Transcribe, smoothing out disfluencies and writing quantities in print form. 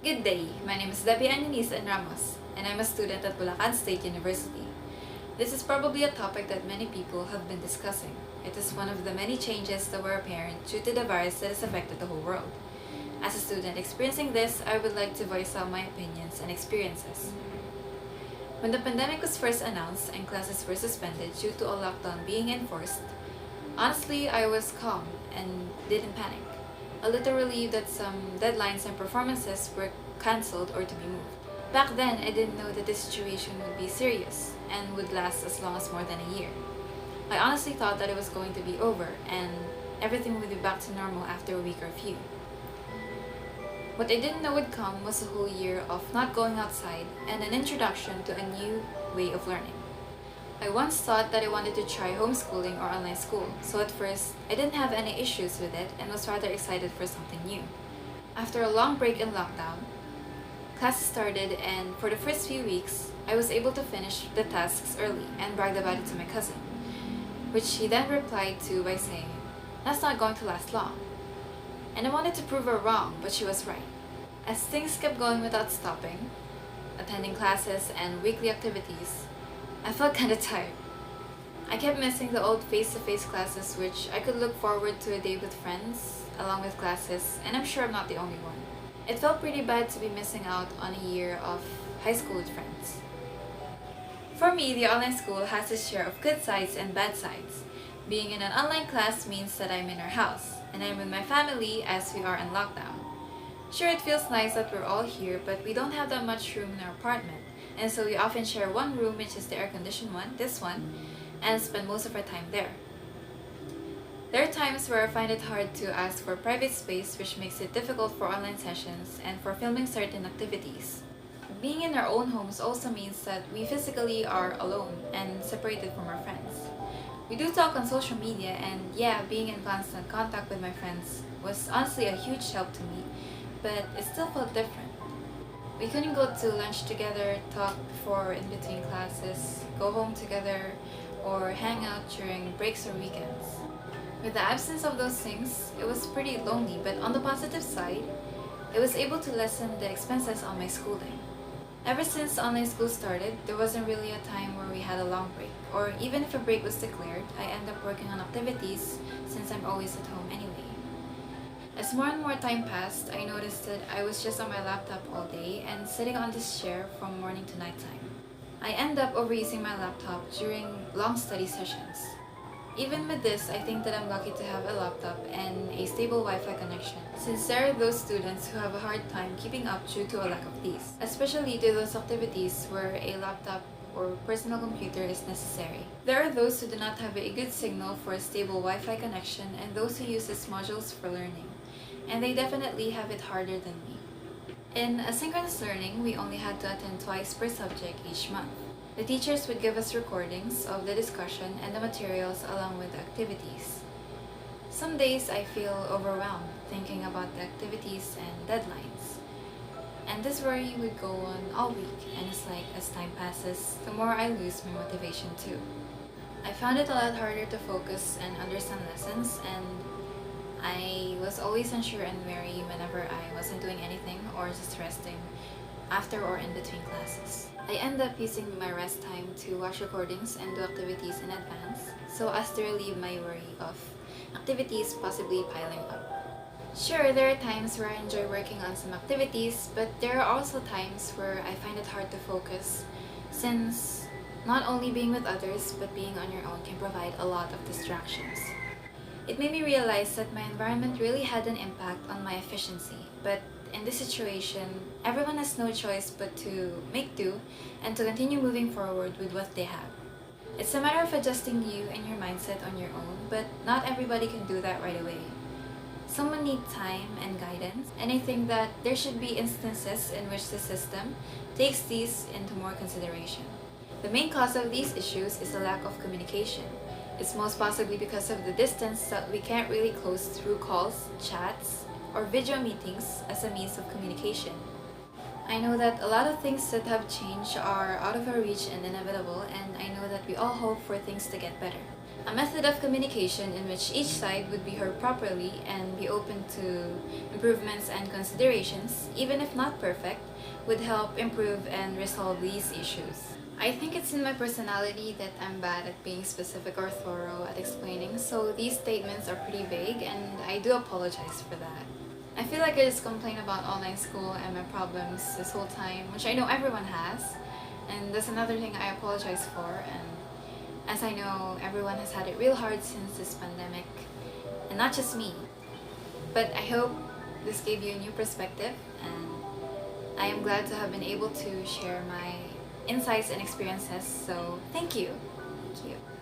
Good day, my name is Debbie Eunice and Ramos, and I'm a student at Bulacan State University. This is probably a topic that many people have been discussing. It is one of the many changes that were apparent due to the virus that has affected the whole world. As a student experiencing this, I would like to voice out my opinions and experiences. When the pandemic was first announced and classes were suspended due to a lockdown being enforced, honestly, I was calm and didn't panic. A little relieved that some deadlines and performances were cancelled or to be moved. Back then, I didn't know that the situation would be serious and would last as long as more than a year. I honestly thought that it was going to be over and everything would be back to normal after a week or few. What I didn't know would come was a whole year of not going outside and an introduction to a new way of learning. I once thought that I wanted to try homeschooling or online school, so at first, I didn't have any issues with it and was rather excited for something new. After a long break in lockdown, classes started and for the first few weeks, I was able to finish the tasks early and bragged about it to my cousin, which he then replied to by saying, "That's not going to last long." And I wanted to prove her wrong, but she was right. As things kept going without stopping, attending classes and weekly activities, I felt kinda tired. I kept missing the old face-to-face classes which I could look forward to a day with friends, along with classes, and I'm sure I'm not the only one. It felt pretty bad to be missing out on a year of high school with friends. For me, the online school has its share of good sides and bad sides. Being in an online class means that I'm in our house, and I'm with my family as we are in lockdown. Sure, it feels nice that we're all here, but we don't have that much room in our apartment, and so we often share one room, which is the air-conditioned one, this one, and spend most of our time there. There are times where I find it hard to ask for private space, which makes it difficult for online sessions and for filming certain activities. Being in our own homes also means that we physically are alone and separated from our friends. We do talk on social media, and yeah, being in constant contact with my friends was honestly a huge help to me, but it still felt different. We couldn't go to lunch together, talk before or in between classes, go home together, or hang out during breaks or weekends. With the absence of those things, it was pretty lonely, but on the positive side, it was able to lessen the expenses on my schooling. Ever since online school started, there wasn't really a time where we had a long break, or even if a break was declared, I end up working on activities since I'm always at home anyway. As more and more time passed, I noticed that I was just on my laptop all day and sitting on this chair from morning to nighttime. I end up overusing my laptop during long study sessions. Even with this, I think that I'm lucky to have a laptop and a stable Wi-Fi connection, since there are those students who have a hard time keeping up due to a lack of these, especially to those activities where a laptop or personal computer is necessary. There are those who do not have a good signal for a stable Wi-Fi connection and those who use its modules for learning, and they definitely have it harder than me. In asynchronous learning, we only had to attend twice per subject each month. The teachers would give us recordings of the discussion and the materials along with the activities. Some days I feel overwhelmed thinking about the activities and deadlines. And this worry would go on all week, and it's like as time passes, the more I lose my motivation too. I found it a lot harder to focus and understand lessons, and I was always unsure and wary whenever I wasn't doing anything or just resting after or in between classes. I end up using my rest time to watch recordings and do activities in advance so as to relieve my worry of activities possibly piling up. Sure, there are times where I enjoy working on some activities, but there are also times where I find it hard to focus since not only being with others but being on your own can provide a lot of distractions. It made me realize that my environment really had an impact on my efficiency, but in this situation, everyone has no choice but to make do and to continue moving forward with what they have. It's a matter of adjusting you and your mindset on your own, but not everybody can do that right away. Someone needs time and guidance, and I think that there should be instances in which the system takes these into more consideration. The main cause of these issues is a lack of communication. It's most possibly because of the distance that we can't really close through calls, chats, or video meetings as a means of communication. I know that a lot of things that have changed are out of our reach and inevitable, and I know that we all hope for things to get better. A method of communication in which each side would be heard properly and be open to improvements and considerations, even if not perfect, would help improve and resolve these issues. I think it's in my personality that I'm bad at being specific or thorough at explaining, so these statements are pretty vague and I do apologize for that. I feel like I just complain about online school and my problems this whole time, which I know everyone has, and that's another thing I apologize for. And as I know, everyone has had it real hard since this pandemic, and not just me. But I hope this gave you a new perspective, and I am glad to have been able to share my insights and experiences, so thank you. Thank you.